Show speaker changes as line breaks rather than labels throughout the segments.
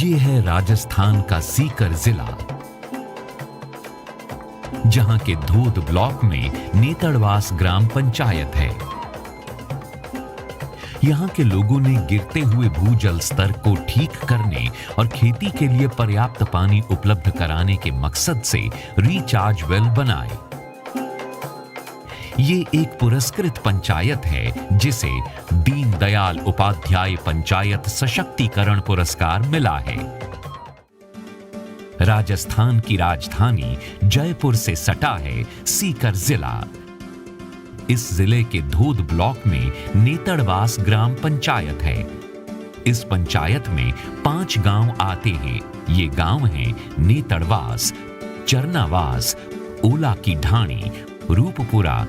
ये है राजस्थान का सीकर जिला, जहां के धोद ब्लॉक में नेतड़वास ग्राम पंचायत है। यहां के लोगों ने गिरते हुए भूजल स्तर को ठीक करने और खेती के लिए पर्याप्त पानी उपलब्ध कराने के मकसद से रिचार्ज वेल बनाए। ये एक पुरस्कृत पंचायत है जिसे दीनदयाल उपाध्याय पंचायत सशक्तिकरण पुरस्कार मिला है। राजस्थान की राजधानी जयपुर से सटा है सीकर जिला। इस जिले के धोद ब्लॉक में नेतड़वास ग्राम पंचायत है। इस पंचायत में 5 गांव आते हैं। ये गांव हैं नेतड़वास, चरनावास, ओला की ढाणी, रूपपुरा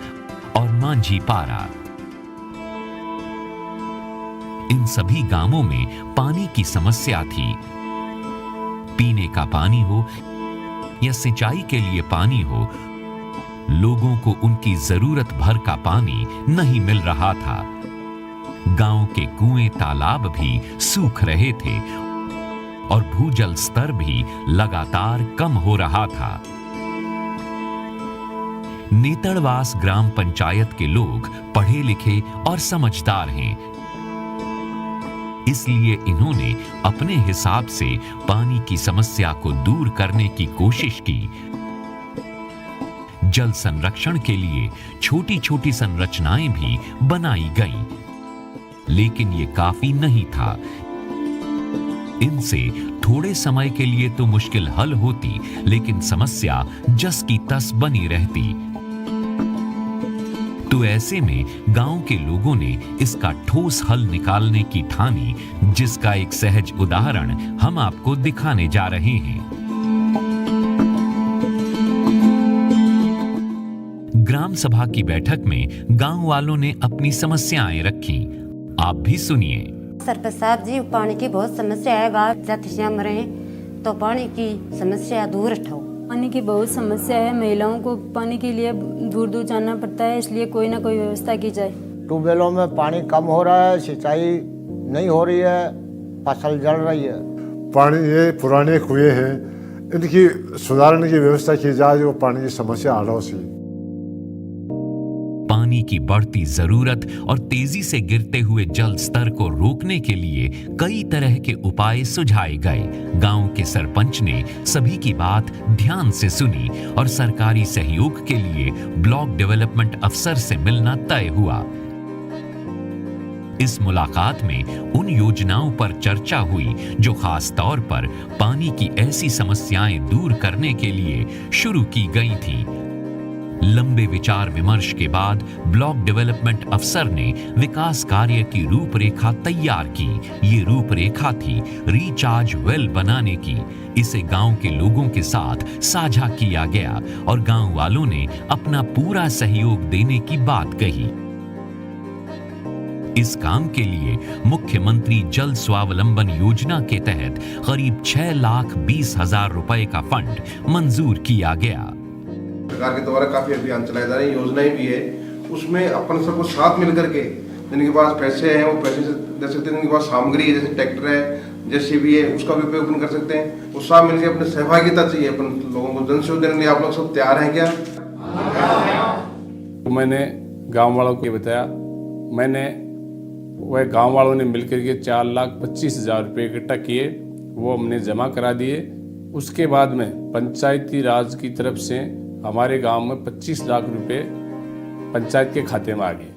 और मांझीपारा। इन सभी गांवों में पानी की समस्या थी। पीने का पानी हो या सिंचाई के लिए पानी हो, लोगों को उनकी जरूरत भर का पानी नहीं मिल रहा था। गांव के कुएं तालाब भी सूख रहे थे और भूजल स्तर भी लगातार कम हो रहा था। नेतड़वास ग्राम पंचायत के लोग पढ़े लिखे और समझदार हैं, इसलिए इन्होंने अपने हिसाब से पानी की समस्या को दूर करने की कोशिश की। जल संरक्षण के लिए छोटी छोटी संरचनाएं भी बनाई गईं, लेकिन ये काफी नहीं था। इनसे थोड़े समय के लिए तो मुश्किल हल होती, लेकिन समस्या जस की तस बनी रहती। तो ऐसे में गांव के लोगों ने इसका ठोस हल निकालने की ठानी, जिसका एक सहज उदाहरण हम आपको दिखाने जा रहे हैं। ग्राम सभा की बैठक में गांव वालों ने अपनी समस्याएं रखी। आप भी सुनिए।
सरपंच साहब जी, पानी की बहुत समस्या है। गाँव जातियां मरे तो पानी की समस्या दूर हटाओ।
पानी की बहुत समस्या है। महिलाओं को पानी के लिए दूर दूर जाना पड़ता है, इसलिए कोई ना कोई व्यवस्था की जाए।
ट्यूबवेलों में पानी कम हो रहा है, सिंचाई नहीं हो रही है, फसल जल रही है।
पानी ये पुराने कुएं हैं, इनकी सुधारने की व्यवस्था की जाए, जो पानी की समस्या हटाओ सी।
पानी की बढ़ती जरूरत और तेजी से गिरते हुए जल स्तर को रोकने के लिए कई तरह के उपाय सुझाए गए। गांव के सरपंच ने सभी की बात ध्यान से सुनी और सरकारी सहयोग के लिए ब्लॉक डेवलपमेंट अफसर से मिलना तय हुआ। इस मुलाकात में उन योजनाओं पर चर्चा हुई जो खास तौर पर पानी की ऐसी समस्याएं दूर करने के लिए शुरू की गई थी। लंबे विचार विमर्श के बाद ब्लॉक डेवलपमेंट अफसर ने विकास कार्य की रूपरेखा तैयार की। ये रूपरेखा थी रिचार्ज वेल बनाने की। इसे गांव के लोगों के साथ साझा किया गया और गांव वालों ने अपना पूरा सहयोग देने की बात कही। इस काम के लिए मुख्यमंत्री जल स्वावलंबन योजना के तहत करीब 6,20,000 रुपए का फंड मंजूर किया गया।
सरकार के द्वारा काफी अभियान चलाए जा रहे हैं, योजनाएं भी है। उसमें अपन सबको साथ मिलकर के, जिनके पास पैसे हैं वो पैसे से दे सकते हैं, जिनके पास सामग्री है जैसे ट्रैक्टर है, जेसीबी है, उसका भी उपयोग कर सकते हैं। वो सब मिलकर अपने सहभागिता चाहिए अपन लोगों को। जन सहयोग देने के लिए आप लोग सब तैयार हैं क्या?
मैंने गाँव वालों को बताया, मैंने वह गाँव वालों ने मिलकर के 4,25,000 रुपये इकट्ठा किए, वो हमने जमा करा दिए। उसके बाद में पंचायती राज की तरफ से हमारे गांव में 25 लाख रुपए पंचायत के खाते में आ गए।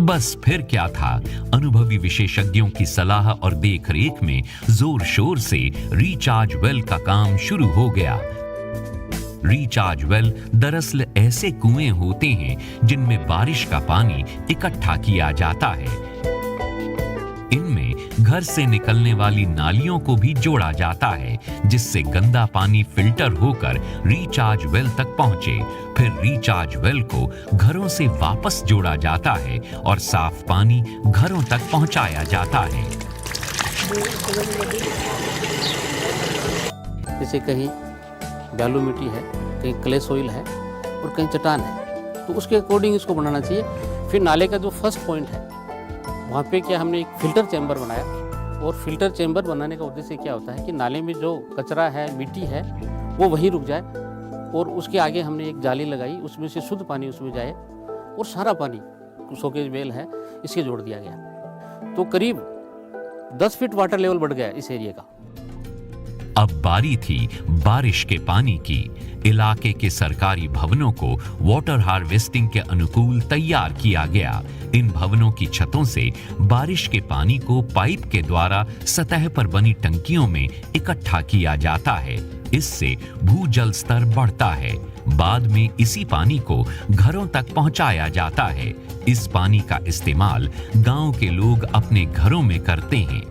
बस फिर क्या था, अनुभवी विशेषज्ञों की सलाह और देखरेख में जोर शोर से रिचार्ज वेल का काम शुरू हो गया। रिचार्ज वेल दरअसल ऐसे कुएं होते हैं जिनमें बारिश का पानी इकट्ठा किया जाता है। इनमें घर से निकलने वाली नालियों को भी जोड़ा जाता है, जिससे गंदा पानी फिल्टर होकर रिचार्ज वेल तक पहुंचे। फिर रिचार्ज वेल को घरों से वापस जोड़ा जाता है और साफ पानी घरों तक पहुंचाया जाता है।
जैसे कहीं बालू मिट्टी है, कहीं क्ले सोइल है और कहीं चट्टान है, तो उसके अकॉर्डिंग इसको बनाना चाहिए। फिर नाले का जो फर्स्ट पॉइंट है, वहाँ पे क्या हमने एक फिल्टर चैम्बर बनाया और फिल्टर चेंबर बनाने का उद्देश्य क्या होता है कि नाले में जो कचरा है, मिट्टी है, वो वहीं रुक जाए और उसके आगे हमने एक जाली लगाई, उसमें से शुद्ध पानी उसमें जाए और सारा पानी शोकेज वेल है इसके जोड़ दिया गया। तो करीब 10 फीट वाटर लेवल बढ़ गया इस एरिया का।
अब बारी थी बारिश के पानी की। इलाके के सरकारी भवनों को वाटर हार्वेस्टिंग के अनुकूल तैयार किया गया। इन भवनों की छतों से बारिश के पानी को पाइप के द्वारा सतह पर बनी टंकियों में इकट्ठा किया जाता है। इससे भूजल स्तर बढ़ता है। बाद में इसी पानी को घरों तक पहुंचाया जाता है। इस पानी का इस्तेमाल गांव के लोग अपने घरों में करते हैं।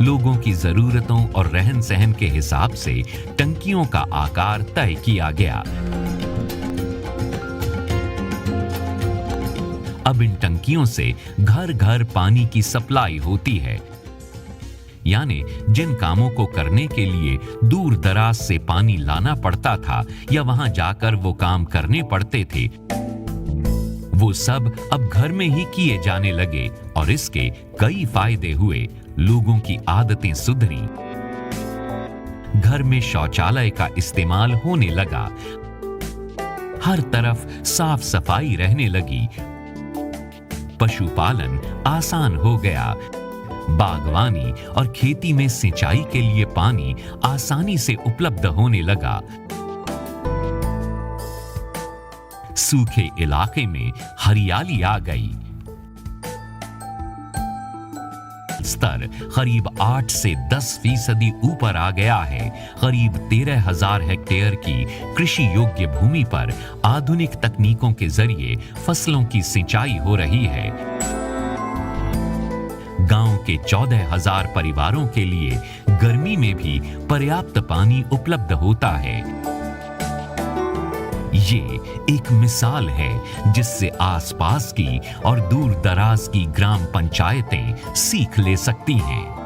लोगों की जरूरतों और रहन सहन के हिसाब से टंकियों का आकार तय किया गया। अब इन टंकियों से घर घर पानी की सप्लाई होती है। यानी जिन कामों को करने के लिए दूर दराज से पानी लाना पड़ता था या वहां जाकर वो काम करने पड़ते थे, वो सब अब घर में ही किए जाने लगे और इसके कई फायदे हुए। लोगों की आदतें सुधरी, घर में शौचालय का इस्तेमाल होने लगा, हर तरफ साफ सफाई रहने लगी, पशुपालन आसान हो गया, बागवानी और खेती में सिंचाई के लिए पानी आसानी से उपलब्ध होने लगा। सूखे इलाके में हरियाली आ गई। स्तर करीब 8 से 10% ऊपर आ गया है। करीब 13,000 हेक्टेयर की कृषि योग्य भूमि पर आधुनिक तकनीकों के जरिए फसलों की सिंचाई हो रही है। गांव के 14,000 परिवारों के लिए गर्मी में भी पर्याप्त पानी उपलब्ध होता है। ये एक मिसाल है जिससे आसपास की और दूर दराज की ग्राम पंचायतें सीख ले सकती हैं।